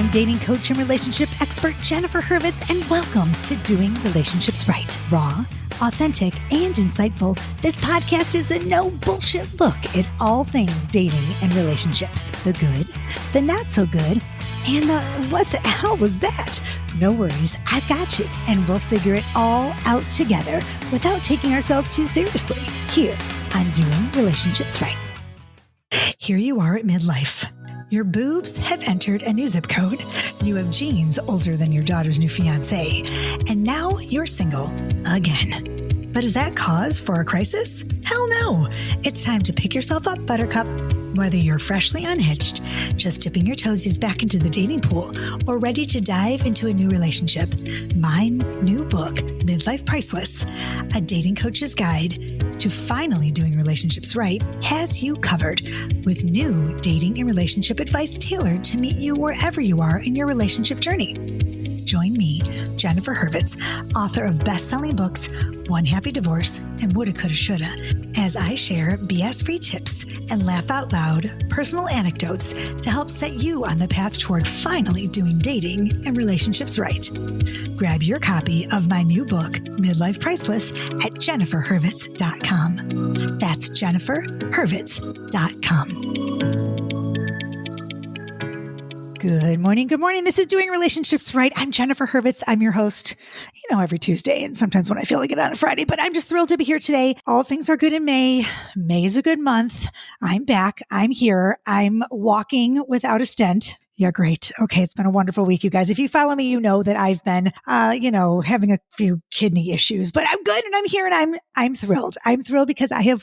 I'm dating coach and relationship expert Jennifer Hurvitz, and welcome to Doing Relationships Right. Raw, authentic, and insightful, this podcast is a no bullshit look at all things dating and relationships. The good, the not so good, and the what the hell was that? No worries, I've got you, and we'll figure it all out together without taking ourselves too seriously here on Doing Relationships Right. Here you are at midlife. Your boobs have entered a new zip code. You have genes older than your daughter's new fiance. And now you're single again. But is that cause for a crisis? Hell no. It's time to pick yourself up, Buttercup. Whether you're freshly unhitched, just dipping your toesies back into the dating pool, or ready to dive into a new relationship, my new book, Midlife Priceless, a dating coach's guide to finally doing relationships right, has you covered with new dating and relationship advice tailored to meet you wherever you are in your relationship journey. Join me, Jennifer Hurvitz, author of best-selling books, One Happy Divorce and Woulda, Coulda, Shoulda, as I share BS-free tips and laugh out loud personal anecdotes to help set you on the path toward finally doing dating and relationships right. Grab your copy of my new book, Midlife Priceless, at jenniferhurvitz.com. That's jenniferhurvitz.com. Good morning. Good morning. This is Doing Relationships Right. I'm Jennifer Hurvitz. I'm your host, every Tuesday and sometimes when I feel like it on a Friday, but I'm just thrilled to be here today. All things are good in May. May is a good month. I'm back. I'm here. I'm walking without a stent. Yeah, great. Okay. It's been a wonderful week, you guys. If you follow me, you know that I've been, having a few kidney issues, but I'm good and I'm here and I'm thrilled. I'm thrilled because I'm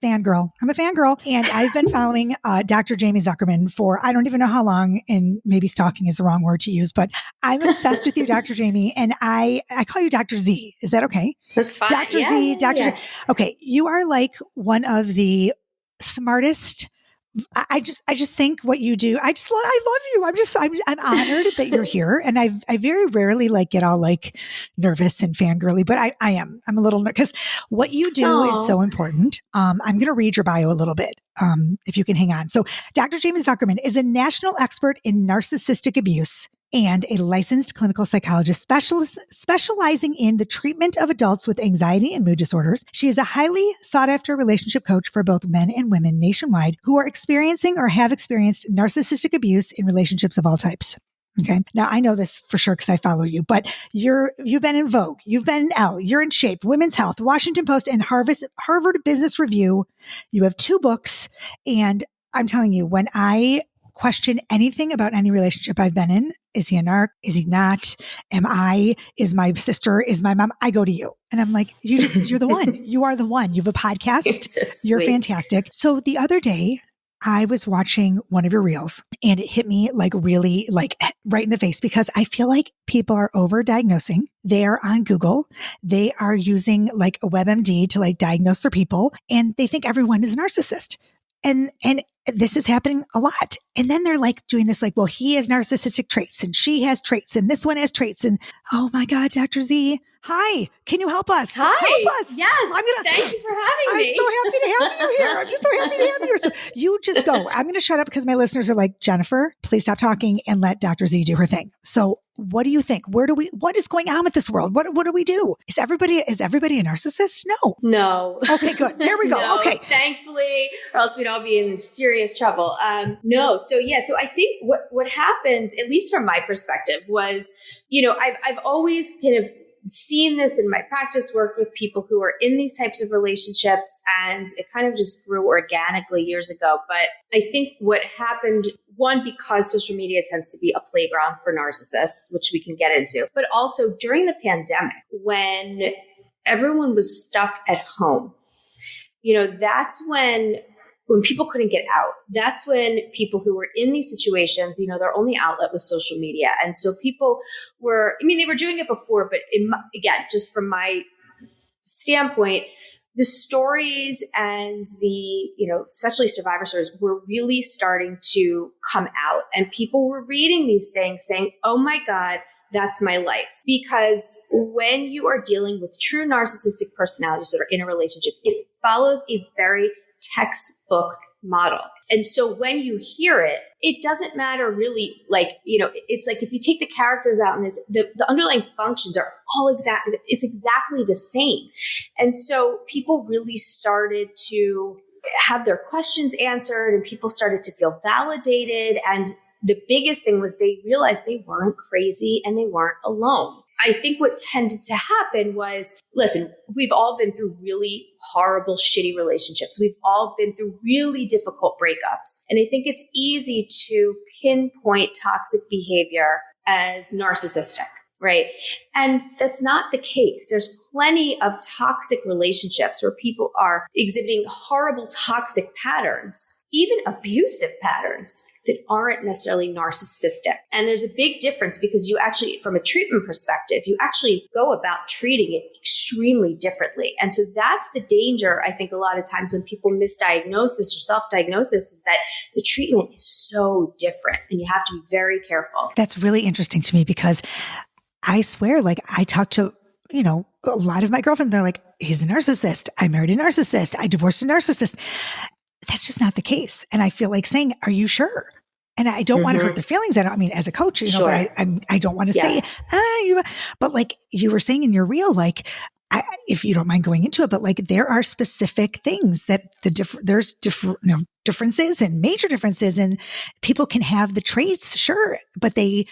fangirl. I'm a fangirl and I've been following, Dr. Jaime Zuckerman for, I don't even know how long, and maybe stalking is the wrong word to use, but I'm obsessed with you, Dr. Jaime. And I call you Dr. Z. Is that okay? That's fine. Dr. Z, Dr. Z. Okay. You are like one of the smartest. I just think what you do, I love you. I'm honored that you're here. And I very rarely get all nervous and fangirly, but I'm a little nervous because what you do is so important. I'm going to read your bio a little bit. If you can hang on. So Dr. Jaime Zuckerman is a national expert in narcissistic abuse and a licensed clinical psychologist specializing in the treatment of adults with anxiety and mood disorders. She is a highly sought-after relationship coach for both men and women nationwide who are experiencing or have experienced narcissistic abuse in relationships of all types. Okay. Now I know this for sure because I follow you, but you've been in Vogue, you've been in Elle, you're in Shape, Women's Health, Washington Post, and Harvard Business Review. You have 2 books, and I'm telling you, when I question anything about any relationship I've been in, is he a narc? Is he not? Am I? Is my sister? Is my mom? I go to you. And I'm like, you're the one. You are the one. You have a podcast. So you're fantastic. So the other day I was watching one of your reels and it hit me really right in the face because I feel like people are over-diagnosing. They're on Google. They are using a WebMD to diagnose their people, and they think everyone is a narcissist. And this is happening a lot. And then they're doing this well, he has narcissistic traits and she has traits and this one has traits. And oh my God, Dr. Z, hi, can you help us? Hi. Help us. Yes. Thank you for having me. I'm so happy to have you here. I'm just so happy to have you here. So you just go. I'm going to shut up because my listeners are like, Jennifer, please stop talking and let Dr. Z do her thing. So what do you think? What is going on with this world? What do we do? Is everybody a narcissist? No. Okay, good. There we go. No, okay. Thankfully, or else we'd all be in serious trouble. No. So I think what happened, at least from my perspective, was, I've always kind of seen this in my practice, worked with people who are in these types of relationships, and it kind of just grew organically years ago. But I think what happened, one, because social media tends to be a playground for narcissists, which we can get into, but also during the pandemic, when everyone was stuck at home, that's when people couldn't get out. That's when people who were in these situations, their only outlet was social media. And so people were, they were doing it before, but again, just from my standpoint, the stories and the, especially survivor stories were really starting to come out, and people were reading these things saying, oh my God, that's my life. Because when you are dealing with true narcissistic personalities that are in a relationship, it follows a very textbook model. And so when you hear it, it doesn't matter really, like, it's like if you take the characters out and the underlying functions are all it's exactly the same. And so people really started to have their questions answered and people started to feel validated. And the biggest thing was they realized they weren't crazy and they weren't alone. I think what tended to happen was, listen, we've all been through really horrible, shitty relationships. We've all been through really difficult breakups. And I think it's easy to pinpoint toxic behavior as narcissistic, right? And that's not the case. There's plenty of toxic relationships where people are exhibiting horrible toxic patterns, even abusive patterns that aren't necessarily narcissistic. And there's a big difference because you actually, from a treatment perspective, you actually go about treating it extremely differently. And so that's the danger, I think, a lot of times when people misdiagnose this or self-diagnose this, is that the treatment is so different and you have to be very careful. That's really interesting to me because I swear, like, I talk to, a lot of my girlfriends, they're like, he's a narcissist. I married a narcissist. I divorced a narcissist. That's just not the case. And I feel like saying, are you sure? And I don't want to hurt their feelings. As a coach, Sure. but I don't want to say, but like you were saying in your reel, like, if you don't mind going into it, but like there are specific things that there's differences and major differences, and people can have the traits, sure, but they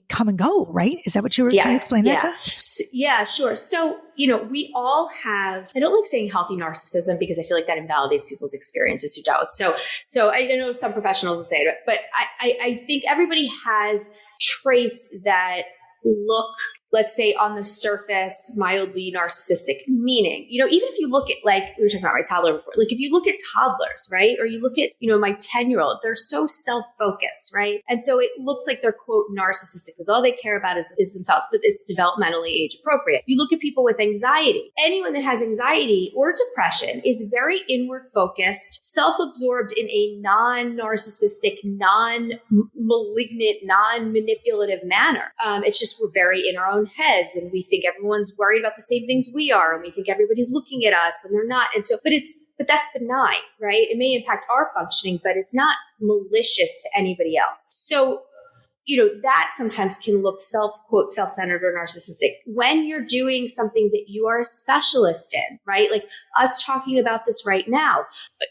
come and go, right? Is that what you were going to explain that to us? Yeah, sure. So, we all have, I don't like saying healthy narcissism because I feel like that invalidates people's experiences who don't. So I know some professionals will say it, but I think everybody has traits that look, let's say on the surface, mildly narcissistic, meaning, even if you look at, like we were talking about my toddler before, like if you look at toddlers, right? Or you look at, my 10-year-old, they're so self-focused, right? And so it looks like they're, quote, narcissistic because all they care about is themselves, but it's developmentally age appropriate. You look at people with anxiety. Anyone that has anxiety or depression is very inward focused, self-absorbed in a non-narcissistic, non-malignant, non-manipulative manner. It's just we're very in our own heads and we think everyone's worried about the same things we are, and we think everybody's looking at us when they're not. And so, but that's benign, right? It may impact our functioning, but it's not malicious to anybody else. So, that sometimes can look quote, self-centered or narcissistic when you're doing something that you are a specialist in, right? Like us talking about this right now,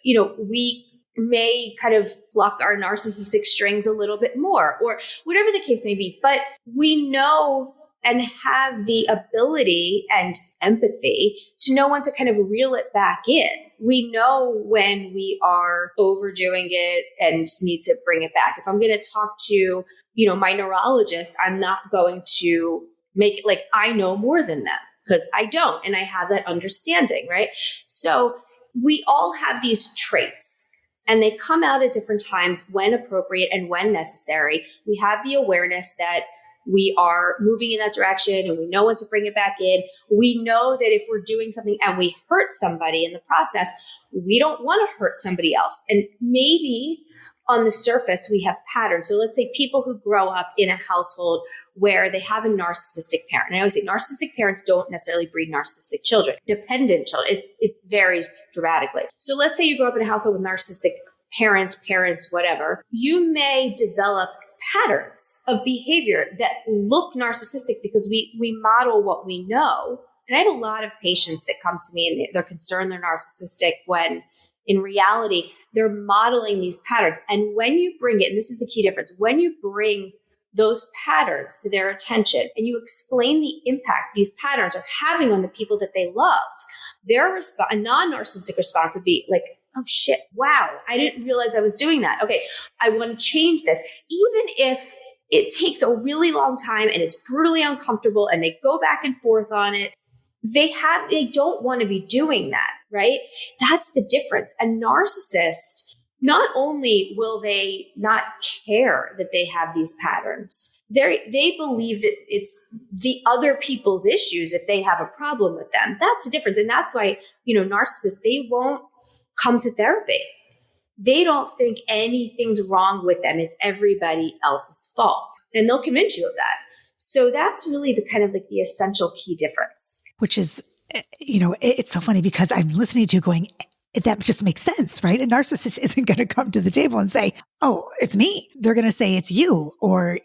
we may kind of pluck our narcissistic strings a little bit more or whatever the case may be, but we know and have the ability and empathy to know when to kind of reel it back in. We know when we are overdoing it and need to bring it back. If I'm going to talk to, my neurologist, I'm not going to make it like I know more than them because I don't. And I have that understanding, right? So we all have these traits and they come out at different times when appropriate and when necessary. We have the awareness that we are moving in that direction and we know when to bring it back in. We know that if we're doing something and we hurt somebody in the process, we don't want to hurt somebody else. And maybe on the surface, we have patterns. So let's say people who grow up in a household where they have a narcissistic parent. And I always say narcissistic parents don't necessarily breed narcissistic children, dependent children. It varies dramatically. So let's say you grow up in a household with narcissistic parents, whatever. You may develop patterns of behavior that look narcissistic because we model what we know. And I have a lot of patients that come to me and they're concerned they're narcissistic when in reality, they're modeling these patterns. And when you bring it, and this is the key difference, when you bring those patterns to their attention and you explain the impact these patterns are having on the people that they love, a non-narcissistic response would be like, oh shit, wow, I didn't realize I was doing that. Okay, I want to change this. Even if it takes a really long time and it's brutally uncomfortable and they go back and forth on it, they don't want to be doing that, right? That's the difference. A narcissist, not only will they not care that they have these patterns, they believe that it's the other people's issues if they have a problem with them. That's the difference. And that's why, narcissists, they won't come to therapy. They don't think anything's wrong with them. It's everybody else's fault. And they'll convince you of that. So that's really the kind of like the essential key difference. Which is, it's so funny because I'm listening to you going, that just makes sense, right? A narcissist isn't going to come to the table and say, oh, it's me. They're going to say it's you, or,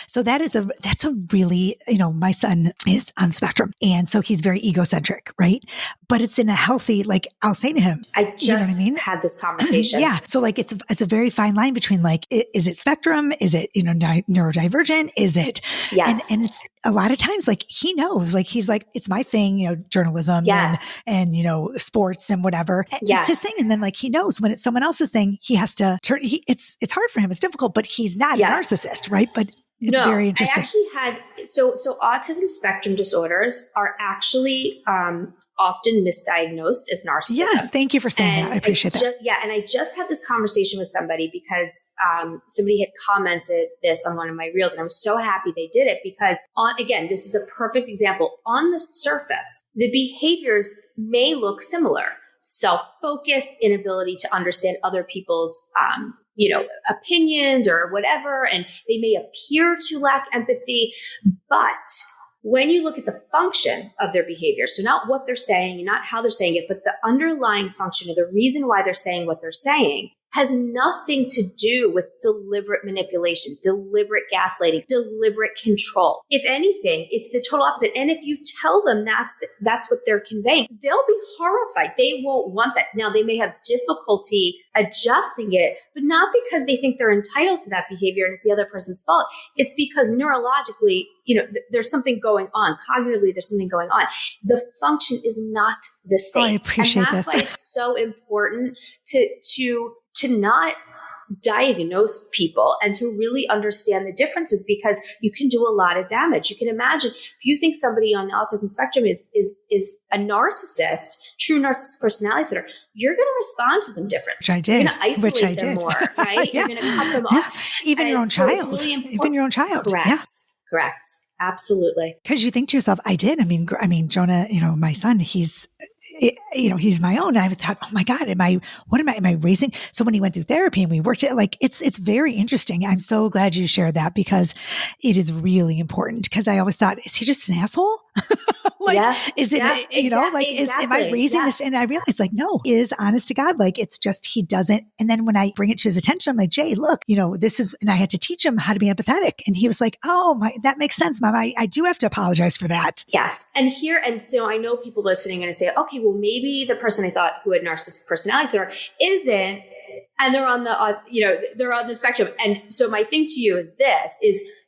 so that's a really, my son is on the spectrum. And so he's very egocentric, right? But it's in a healthy, like, I'll say to him, I just had this conversation. Yeah. So like, it's a very fine line between like, is it spectrum? Is it, neurodivergent? Is it? Yes. And it's a lot of times, like, he knows, like, he's like, it's my thing, journalism yes. and sports and whatever. Yes. It's his thing. And then like, he knows when it's someone else's thing, he has to turn, it's hard for him. It's difficult, but he's not yes. a narcissist, right? But it's very interesting. I actually had, so autism spectrum disorders are actually, often misdiagnosed as narcissism. Yes, thank you for saying that. I appreciate that. And I just had this conversation with somebody because somebody had commented this on one of my reels, and I was so happy they did it because, again, this is a perfect example. On the surface, the behaviors may look similar: self-focused, inability to understand other people's opinions or whatever, and they may appear to lack empathy, but when you look at the function of their behavior, so not what they're saying and not how they're saying it, but the underlying function or the reason why they're saying what they're saying has nothing to do with deliberate manipulation, deliberate gaslighting, deliberate control. If anything, it's the total opposite. And if you tell them that's what they're conveying, they'll be horrified. They won't want that. Now, they may have difficulty adjusting it, but not because they think they're entitled to that behavior and it's the other person's fault. It's because neurologically, there's something going on. Cognitively, there's something going on. The function is not the same. I appreciate and that's why it's so important to not diagnose people and to really understand the differences, because you can do a lot of damage. You can imagine if you think somebody on the autism spectrum is a narcissist, true narcissistic personality disorder, you're going to respond to them different. Which I did. You're going to isolate them more, right? Yeah. You're going to cut them off. Even your own child. Really even your own child. Correct. Yeah. Correct. Absolutely. Because you think to yourself, I did. I mean, Jonah, my son, he's my own. And I thought, oh my God, am I raising? So when he went to therapy and we worked it, like, it's very interesting. I'm so glad you shared that because it is really important, because I always thought, is he just an asshole? Is it, am I raising this? And I realized, like, no, is honest to God, like, it's just, he doesn't. And then when I bring it to his attention, I'm like, Jay, look, this is, and I had to teach him how to be empathetic. And he was like, oh my, that makes sense, Mom. I do have to apologize for that. Yes. And so I know people listening are going to say, okay, well, maybe the person I thought who had narcissistic personality disorder isn't, and they're on the spectrum. And so my thing to you is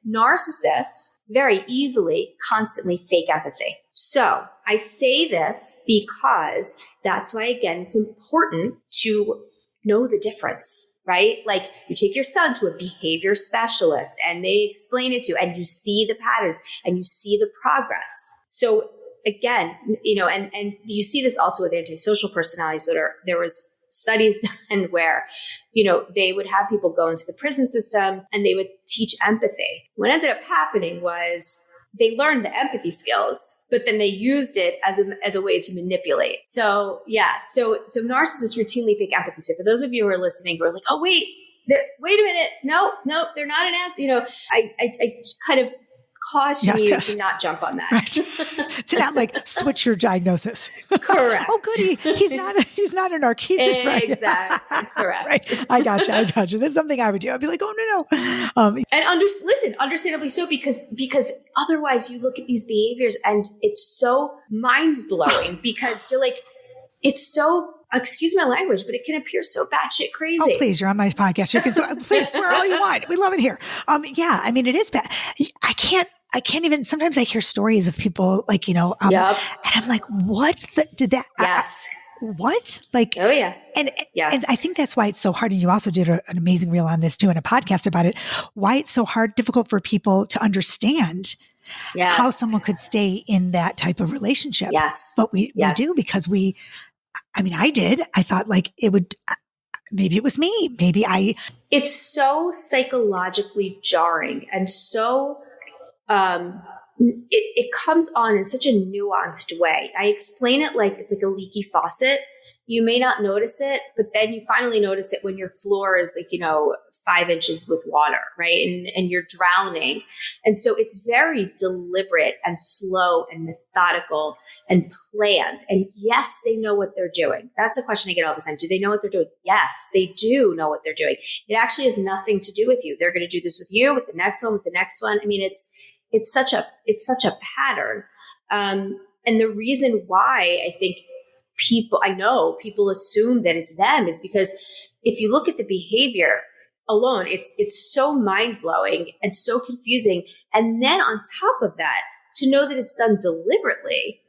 narcissists very easily constantly fake empathy. So I say this because that's why, again, it's important to know the difference, right? Like, you take your son to a behavior specialist and they explain it to you, and you see the patterns and you see the progress. So again, and you see this also with antisocial personality disorder. There was studies done where, they would have people go into the prison system and they would teach empathy. What ended up happening was they learned the empathy skills, but then they used it as a way to manipulate. So yeah, so narcissists routinely fake empathy. So for those of you who are listening, who are like, oh wait a minute, no, they're not an ass. I kind of caution you to not jump on that. Right. To not like switch your diagnosis. Correct. Oh, goody. He's not a narcissist. Right? Exactly. Correct. Right. I got you. That's something I would do. I'd be like, oh, no. And understandably so, because otherwise you look at these behaviors and it's so mind blowing because you're like, it's so, excuse my language, but it can appear so batshit crazy. Oh, please, you're on my podcast. You can please swear all you want. We love it here. Yeah, I mean, it is bad. I can't even, sometimes I hear stories of people like, and I'm like, what did that? Yes. What? Like, oh yeah. And yes. And I think that's why it's so hard. And you also did an amazing reel on this too, and a podcast about it, why it's so difficult for people to understand how someone could stay in that type of relationship. Yes. But we do, because I did. I thought like maybe it was me. It's so psychologically jarring and so, it comes on in such a nuanced way. I explain it like it's like a leaky faucet. You may not notice it, but then you finally notice it when your floor is like, 5 inches with water, right? And you're drowning. And so it's very deliberate and slow and methodical and planned. And yes, they know what they're doing. That's the question I get all the time. Do they know what they're doing? Yes, they do know what they're doing. It actually has nothing to do with you. They're going to do this with you, with the next one, with the next one. I mean, it's such a pattern. And the reason why I know people assume that it's them is because if you look at the behavior alone, it's so mind-blowing and so confusing. And then on top of that, to know that it's done deliberately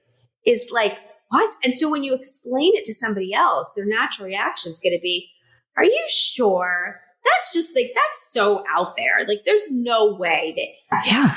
is like, what? And so when you explain it to somebody else, their natural reaction is going to be, are you sure? That's just like, that's so out there. Like, there's no way that. Yeah.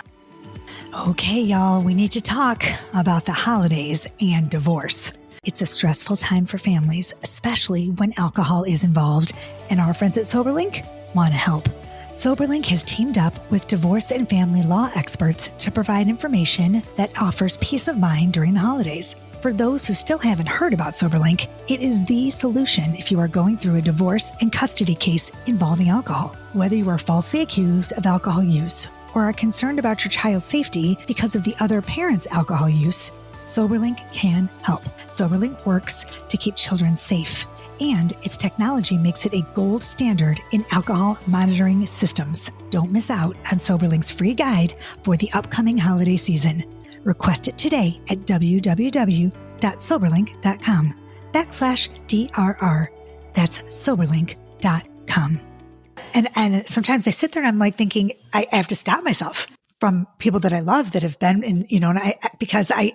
Okay, y'all, we need to talk about the holidays and divorce. It's a stressful time for families, especially when alcohol is involved, and our friends at SoberLink want to help. SoberLink has teamed up with divorce and family law experts to provide information that offers peace of mind during the holidays. For those who still haven't heard about SoberLink, it is the solution if you are going through a divorce and custody case involving alcohol. Whether you are falsely accused of alcohol use or are concerned about your child's safety because of the other parent's alcohol use, SoberLink can help. SoberLink works to keep children safe, and its technology makes it a gold standard in alcohol monitoring systems. Don't miss out on SoberLink's free guide for the upcoming holiday season. Request it today at www.soberlink.com/DRR. That's soberlink.com. And sometimes I sit there and I'm like thinking, I have to stop myself from people that I love that have been in, because I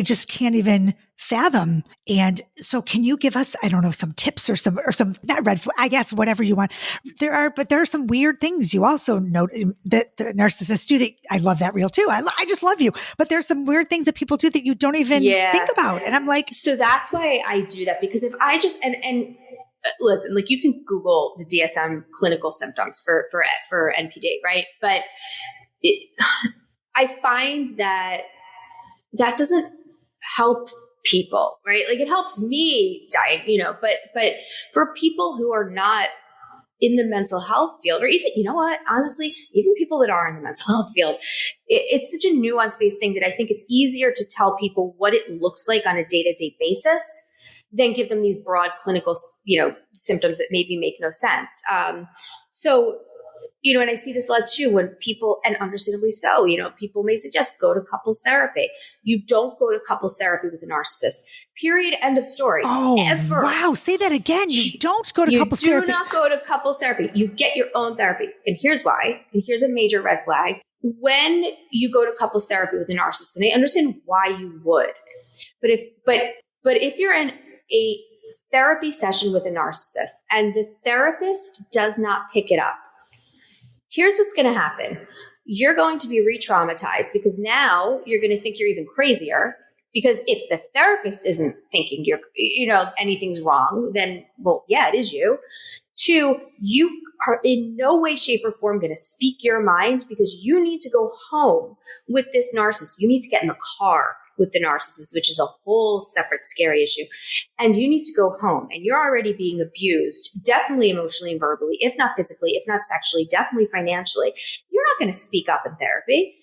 just can't even fathom. And so can you give us, I don't know, some tips or some, not red flag, I guess, whatever you want. There are some weird things you also note that the narcissists do that. I love that reel too. I just love you. But there's some weird things that people do that you don't even think about. And I'm like, so that's why I do that, because if I just, and listen, like you can Google the DSM clinical symptoms for NPD, right? But I find that doesn't help people, right? Like it helps me but for people who are not in the mental health field, or even, honestly, even people that are in the mental health field, it's such a nuance-based thing that I think it's easier to tell people what it looks like on a day-to-day basis than give them these broad clinical, symptoms that maybe make no sense. And I see this a lot too when people, and understandably so, people may suggest go to couples therapy. You don't go to couples therapy with a narcissist. Period. End of story. Oh, ever. Wow. Say that again. You don't go to couples therapy. You do not go to couples therapy. You get your own therapy. And here's why. And here's a major red flag. When you go to couples therapy with a narcissist, and I understand why you would, but if you're in a therapy session with a narcissist and the therapist does not pick it up, here's what's going to happen. You're going to be re-traumatized because now you're going to think you're even crazier, because if the therapist isn't thinking anything's wrong, then, well, yeah, it is you. 2, you are in no way, shape, or form going to speak your mind because you need to go home with this narcissist. You need to get in the car with the narcissist, which is a whole separate scary issue. And you need to go home, and you're already being abused, definitely emotionally and verbally, if not physically, if not sexually, definitely financially. You're not going to speak up in therapy.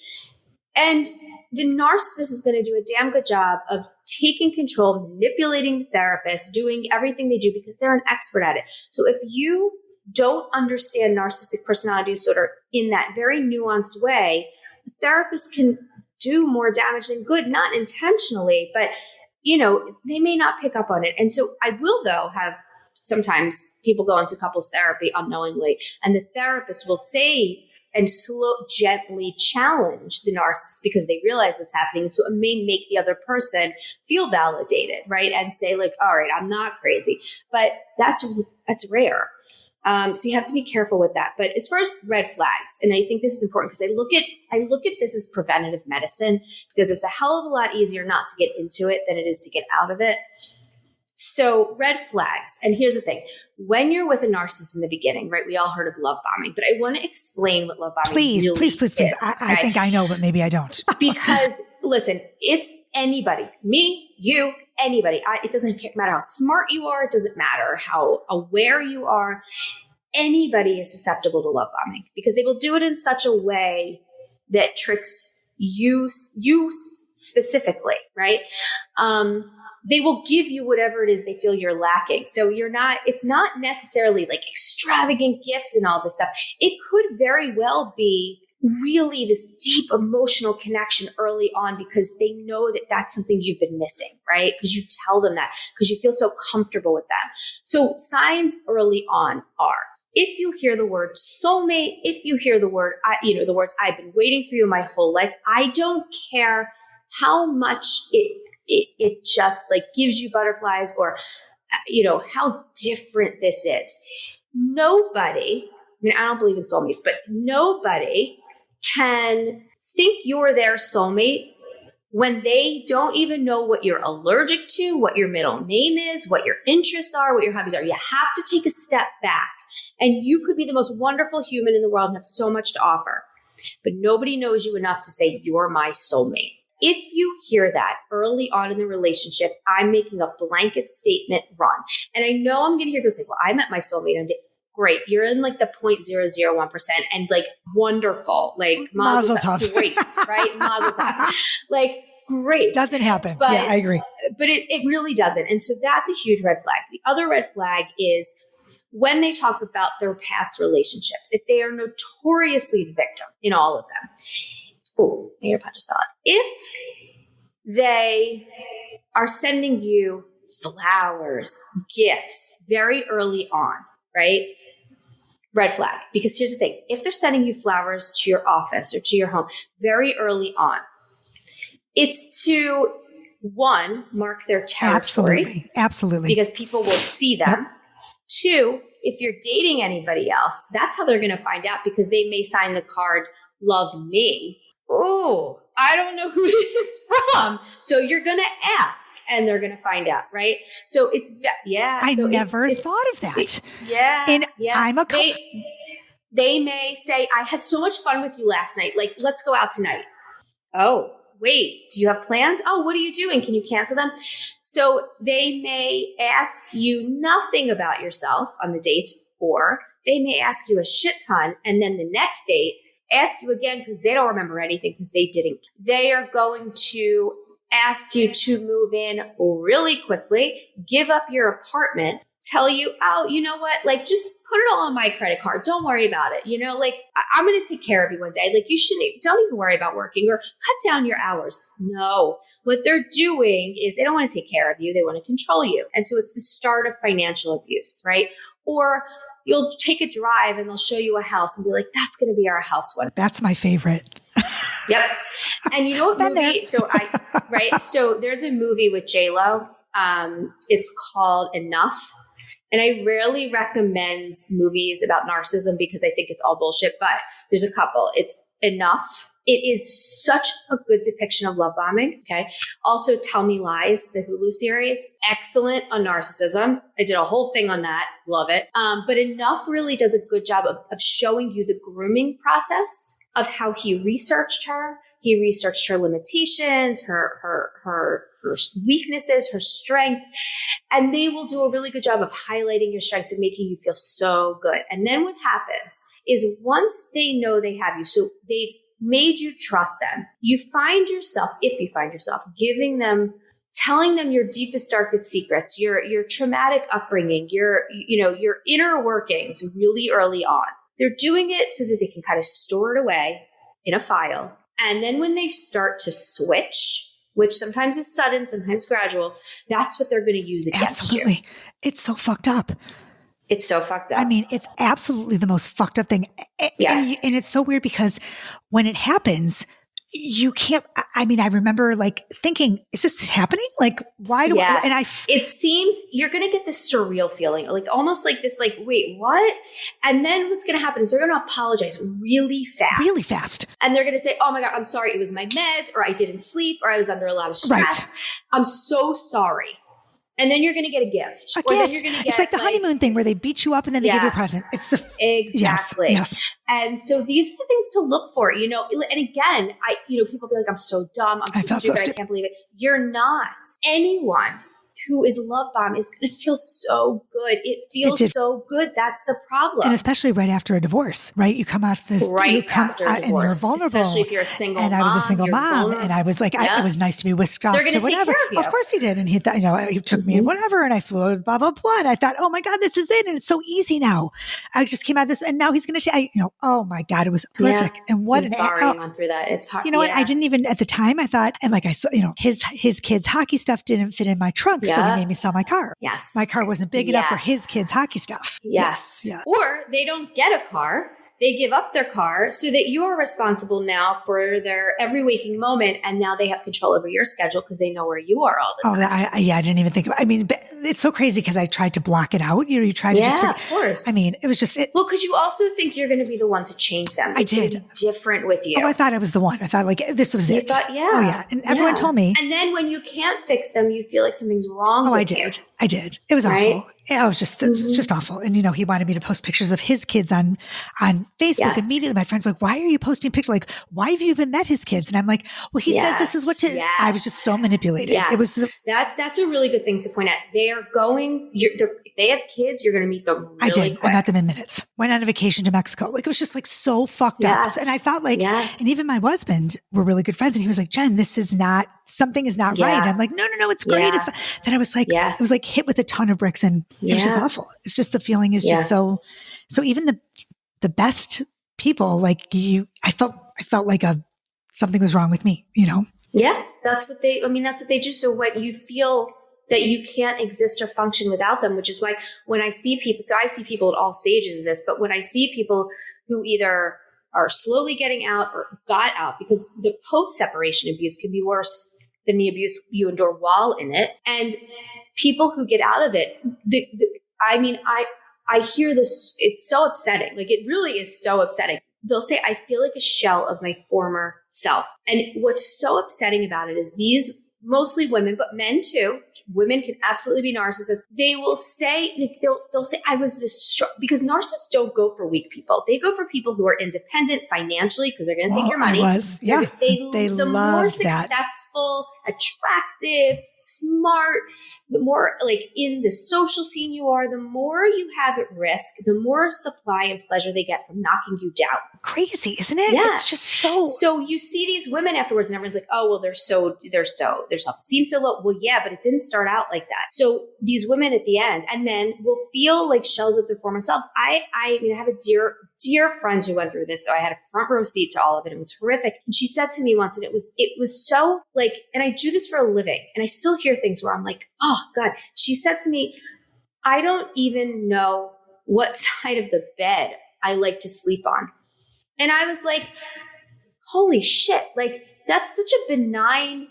And the narcissist is going to do a damn good job of taking control, manipulating the therapist, doing everything they do because they're an expert at it. So if you don't understand narcissistic personality disorder in that very nuanced way, the therapist can do more damage than good, not intentionally, but they may not pick up on it. And so I will, though, have sometimes people go into couples therapy unknowingly, and the therapist will say and gently challenge the narcissist because they realize what's happening. So it may make the other person feel validated, right? And say like, all right, I'm not crazy, but that's rare. So you have to be careful with that. But as far as red flags, and I think this is important because I look at this as preventative medicine, because it's a hell of a lot easier not to get into it than it is to get out of it. So red flags. And here's the thing. When you're with a narcissist in the beginning, right, we all heard of love bombing, but I want to explain what love bombing please. is. I think I know, but maybe I don't. Because listen, it's anybody, me, you, anybody. It doesn't matter how smart you are. It doesn't matter how aware you are. anybody is susceptible to love bombing because they will do it in such a way that tricks you specifically, right? They will give you whatever it is they feel you're lacking. So it's not necessarily like extravagant gifts and all this stuff. It could very well be really this deep emotional connection early on because they know that that's something you've been missing, right? Because you tell them that, because you feel so comfortable with them. So signs early on are, if you hear the word soulmate, if you hear the word, the words, I've been waiting for you my whole life. I don't care how much it just like gives you butterflies or, how different this is. Nobody, I don't believe in soulmates, but nobody can think you're their soulmate when they don't even know what you're allergic to, what your middle name is, what your interests are, what your hobbies are. You have to take a step back. And you could be the most wonderful human in the world and have so much to offer. But nobody knows you enough to say, you're my soulmate. If you hear that early on in the relationship, I'm making a blanket statement run. And I know I'm going to hear people say, well, I met my soulmate on date. Great. You're in like the 0.001% and like wonderful, like mazel tov. Great, right? Mazel tov. Like great. Doesn't happen. Yeah, I agree. But it really doesn't. And so that's a huge red flag. The other red flag is when they talk about their past relationships, if they are notoriously the victim in all of them. Oh, my AirPod just fell out. If they are sending you flowers, gifts very early on, right? Red flag. Because here's the thing. If they're sending you flowers to your office or to your home very early on, it's to, one, mark their territory. Absolutely. Because people will see them. Yep. Two, if you're dating anybody else, that's how they're going to find out because they may sign the card, love me. Oh, I don't know who this is from. So you're going to ask and they're going to find out, right? So it's, I never thought of that. I'm a they may say, I had so much fun with you last night. Like, let's go out tonight. Oh, wait, do you have plans? Oh, what are you doing? Can you cancel them? So they may ask you nothing about yourself on the dates, or they may ask you a shit ton. And then the next date, ask you again because they don't remember anything because they didn't. They are going to ask you to move in really quickly, give up your apartment, tell you, oh, you know what? Like, just put it all on my credit card. Don't worry about it. I'm going to take care of you one day. Like, don't even worry about working or cut down your hours. No, what they're doing is they don't want to take care of you. They want to control you. And so it's the start of financial abuse, right? Or you'll take a drive and they'll show you a house and be like, that's going to be our house one. That's my favorite. Yep. And you know what movie? So there's a movie with J-Lo. It's called Enough. And I rarely recommend movies about narcissism because I think it's all bullshit, but there's a couple. It's Enough. It is such a good depiction of love bombing. Okay. Also, Tell Me Lies, the Hulu series, excellent on narcissism. I did a whole thing on that. Love it. But Enough really does a good job of showing you the grooming process of how he researched her. He researched her limitations, her weaknesses, her strengths, and they will do a really good job of highlighting your strengths and making you feel so good. And then what happens is once they know they have you, so they've made you trust them, if you find yourself telling them your deepest, darkest secrets, your traumatic upbringing, your inner workings really early on. They're doing it so that they can kind of store it away in a file. And then when they start to switch, which sometimes is sudden, sometimes gradual, that's what they're going to use against you. Absolutely. It's so fucked up. It's so fucked up. I mean, it's absolutely the most fucked up thing. Yes. And it's so weird because when it happens, you can't, I remember like thinking, is this happening? Like, why do it seems you're going to get this surreal feeling, like almost like this, like, wait, what? And then what's going to happen is they're going to apologize really fast. And they're going to say, oh my God, I'm sorry. It was my meds, or I didn't sleep, or I was under a lot of stress. Right. I'm so sorry. And then you're going to get a gift. Then you're going to get, it's like the honeymoon thing where they beat you up and then they give you a present. It's exactly. Yes. And so these are the things to look for, and again, people be like, I'm so dumb. I'm so stupid. I can't believe it. You're not. Anyone who is love bomb is going to feel so good. It feels so good. That's the problem. And especially right after a divorce, right? You come out this, after a divorce, and you're vulnerable. Especially if you're a single mom. And I was a single mom, vulnerable. and I was like, it was nice to be whisked off to whatever. Of course he did. And he thought, he took me and whatever. And I flew, blah, blah, blah. And I thought, oh my God, this is it. And it's so easy now. I just came out of this, and now he's going to, oh my God, it was horrific. Yeah. And what I'm sorry I went through that. It's hard. You know what? I didn't even, at the time, I thought, and like I saw, his kids' hockey stuff didn't fit in my trunk. So he made me sell my car. Yes. My car wasn't big enough for his kids' hockey stuff. Yes. Yeah. Or they don't get a car. They give up their car so that you are responsible now for their every waking moment. And now they have control over your schedule because they know where you are all the time. I didn't even think about it. I mean, it's so crazy because I tried to block it out. You try to just, of course. I mean, it was just, well, because you also think you're going to be the one to change them. I did. Different with you. Oh, I thought I was the one. I thought like, this was it. You thought, Oh yeah. And everyone told me. And then when you can't fix them, you feel like something's wrong with you. I did. It was awful. Yeah, it was just awful. And, he wanted me to post pictures of his kids on Facebook. Yes. Immediately, my friends were like, why are you posting pictures? Like, why have you even met his kids? And I'm like, well, he says this is what to, I was just so manipulated. Yes. It was that's a really good thing to point out. They are going, if they have kids, you're going to meet them really I did. quick. I met them in minutes. Went on a vacation to Mexico. Like, it was just like so fucked up. And I thought like, and even my husband were really good friends. And he was like, Jen, something is not right. And I'm like, no, it's great. It's fine. Then I was like, it was like hit with a ton of bricks, and it was just awful. It's just, the feeling is just so even the best people, like I felt like something was wrong with me, Yeah. That's what they do. So when you feel that you can't exist or function without them, which is why when I see people, so I see people at all stages of this, but when I see people who either are slowly getting out or got out, because the post-separation abuse can be worse than the abuse you endure while in it. And people who get out of it, I hear this, it's so upsetting. Like, it really is so upsetting. They'll say, I feel like a shell of my former self. And what's so upsetting about it is these, mostly women, but men too, women can absolutely be narcissists. They will say, they'll say, I was this because narcissists don't go for weak people. They go for people who are independent financially because they're going to take your money. They the more successful, attractive, smart, the more like in the social scene you are, the more you have at risk, the more supply and pleasure they get from knocking you down. Crazy, isn't it? Yes. It's just so you see these women afterwards and everyone's like, oh, well, their self-esteem so low. Well, yeah, but it didn't start out like that. So these women at the end and men will feel like shells of their former selves. I have a dear friend who went through this. So I had a front row seat to all of it. It was horrific. And she said to me once, and it was so like, and I do this for a living, and I still hear things where I'm like, oh God. She said to me, I don't even know what side of the bed I like to sleep on. And I was like, holy shit. Like, that's such a benign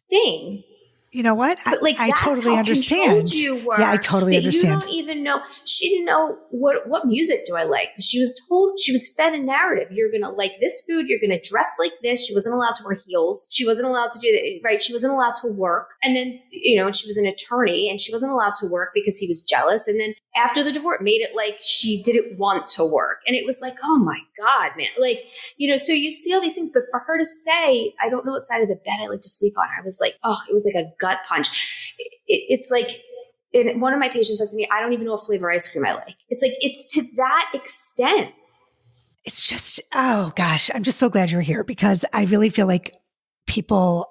thing. You know what? I totally understand. You were, yeah, I totally understand. You don't even know. She didn't know what music do I like. She was fed a narrative. You're going to like this food. You're going to dress like this. She wasn't allowed to wear heels. She wasn't allowed to do that. Right. She wasn't allowed to work. And then, she was an attorney and she wasn't allowed to work because he was jealous. And then after the divorce, made it like she didn't want to work. And it was like, oh my God, man. Like, so you see all these things, but for her to say, I don't know what side of the bed I like to sleep on. I was like, oh, it was like a gut punch. It's like, and one of my patients said to me, I don't even know what flavor ice cream I like. It's like, it's to that extent. It's just, oh gosh, I'm just so glad you're here because I really feel like people,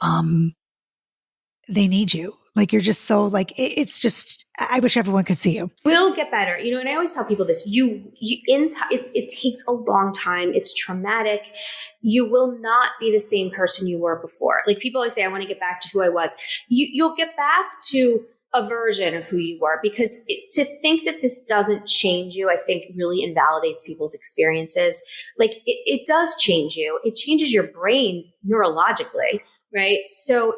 they need you. Like, you're just so like, it's just, I wish everyone could see you. We'll get better. And I always tell people this, it takes a long time. It's traumatic. You will not be the same person you were before. Like, people always say, I want to get back to who I was. You'll get back to a version of who you were, because to think that this doesn't change you, I think really invalidates people's experiences. Like, it does change you. It changes your brain neurologically, right? So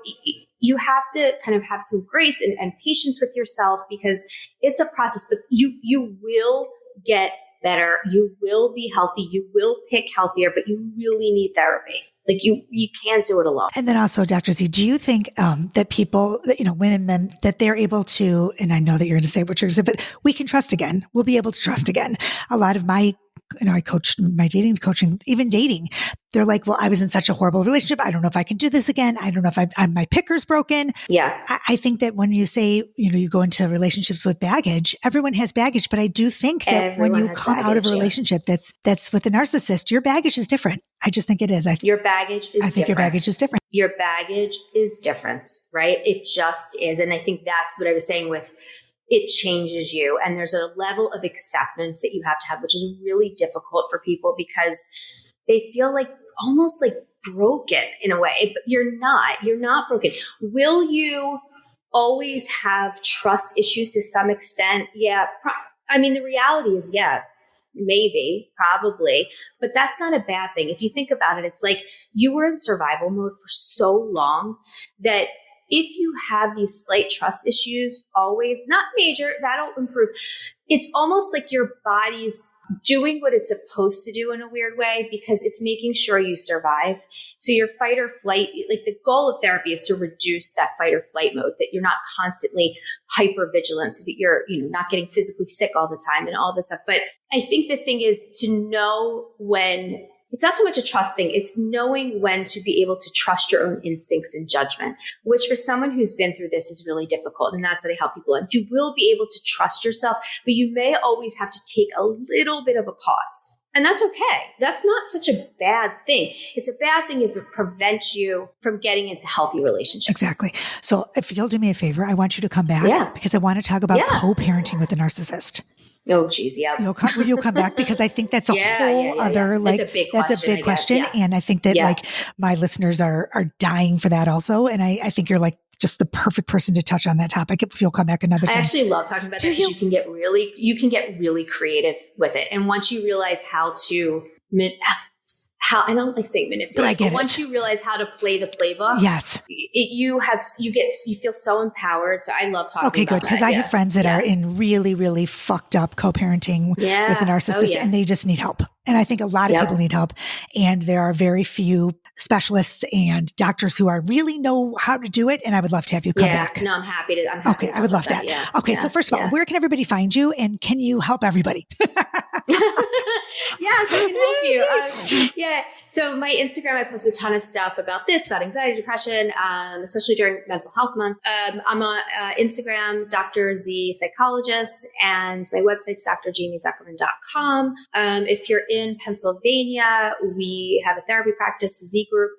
you have to kind of have some grace and patience with yourself, because it's a process, but you will get better. You will be healthy. You will pick healthier, but you really need therapy. Like, you can't do it alone. And then also, Dr. Z, do you think that people, women, men, that they're able to, and I know that you're going to say what you're going to say, but we can trust again. We'll be able to trust again. A lot of my I coach my dating coaching, even dating. They're like, well, I was in such a horrible relationship. I don't know if I can do this again. I don't know if my picker's broken. Yeah. I think that when you say, you go into relationships with baggage, everyone has baggage, but I do think that Everyone when you has come out of a relationship that's with a narcissist, your baggage is different. I just think it is. Your baggage is different. I think your baggage is different. Your baggage is different, right? It just is. And I think that's what I was saying with it changes you. And there's a level of acceptance that you have to have, which is really difficult for people because they feel like almost like broken in a way, but you're not broken. Will you always have trust issues to some extent? Yeah. I mean, the reality is, yeah, maybe, probably, but that's not a bad thing. If you think about it, it's like you were in survival mode for so long that if you have these slight trust issues, always, not major, that'll improve. It's almost like your body's doing what it's supposed to do in a weird way because it's making sure you survive. So your fight or flight, like the goal of therapy is to reduce that fight or flight mode, that you're not constantly hyper vigilant so that you're, not getting physically sick all the time and all this stuff. But I think the thing is to know when. It's not so much a trust thing. It's knowing when to be able to trust your own instincts and judgment, which for someone who's been through this is really difficult. And that's what I help people on. You will be able to trust yourself, but you may always have to take a little bit of a pause. And that's okay. That's not such a bad thing. It's a bad thing if it prevents you from getting into healthy relationships. Exactly. So if you'll do me a favor, I want you to come back because I want to talk about co-parenting with a narcissist. Oh, geez, yeah. You'll come back because I think that's a whole other, like, that's a big question. And I think that like my listeners are dying for that also. And I think you're like just the perfect person to touch on that topic if you'll come back another time. I actually love talking about that because you can get really creative with it. And once you realize how to, I don't like saying manipulate, but once you realize how to play the playbook, yes, you feel so empowered. So I love talking about that. Okay, good. Because I have friends that are in really, really fucked up co-parenting with a narcissist and they just need help. And I think a lot of people need help. And there are very few specialists and doctors who really know how to do it. And I would love to have you come back. No, I'm happy to. Okay, I would love that. Okay, so first of all, where can everybody find you and can you help everybody? Yes, I can help you. So my Instagram, I post a ton of stuff about this, about anxiety, depression, especially during Mental Health Month. I'm on Instagram, Dr. Z Psychologist, and my website's drjamiezuckerman.com. If you're in Pennsylvania, we have a therapy practice, the Z Group,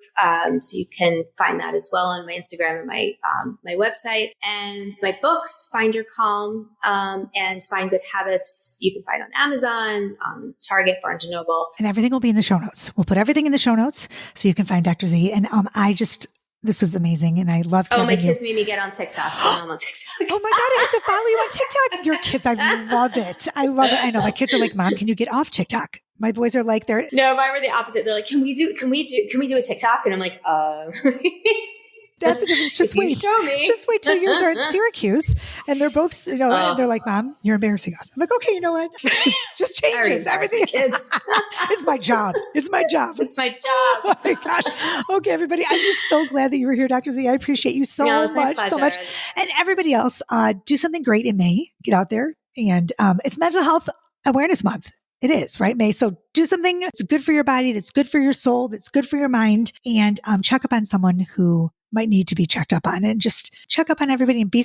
so you can find that as well on my Instagram and my website. And my books, Find Your Calm, and Find Good Habits, you can find on Amazon, Target, Barnes & Noble. And everything will be in the show notes. We'll put everything in the show notes so you can find Dr. Z. And this was amazing. And I loved my kids made me get on TikTok. So I'm on TikTok. Oh my God, I have to follow you on TikTok. Your kids, I love it. I love it. I know my kids are like, Mom, can you get off TikTok? My boys are like, no, mine were the opposite. They're like, can we do a TikTok? And I'm like, That's the difference. Just wait. Just wait till yours are at Syracuse. And they're both, and they're like, Mom, you're embarrassing us. I'm like, okay, you know what? It just changes everything. It's my job. It's my job. Oh my gosh. Okay, everybody. I'm just so glad that you were here, Dr. Z. I appreciate you so much. And everybody else, do something great in May. Get out there. And it's Mental Health Awareness Month. It is, right, May? So do something that's good for your body, that's good for your soul, that's good for your mind, and check up on someone who might need to be checked up on, and just check up on everybody and be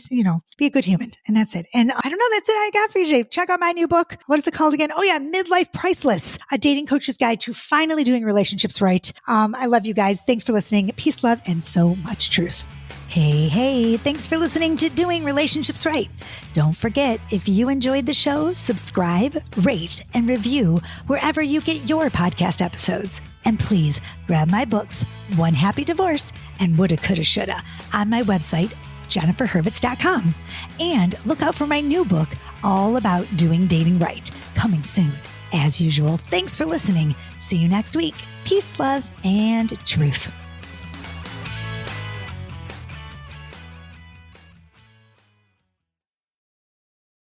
a good human. And that's it. And I don't know, that's it I got for you today. Check out my new book. What is it called again? Oh yeah, Midlife Priceless, a dating coach's guide to finally doing relationships right. I love you guys. Thanks for listening. Peace, love, and so much truth. Hey, thanks for listening to Doing Relationships Right. Don't forget, if you enjoyed the show, subscribe, rate, and review wherever you get your podcast episodes. And please grab my books, One Happy Divorce and Woulda, Coulda, Shoulda, on my website, jenniferhurvitz.com. And look out for my new book, all about doing dating right, coming soon. As usual, thanks for listening. See you next week. Peace, love, and truth.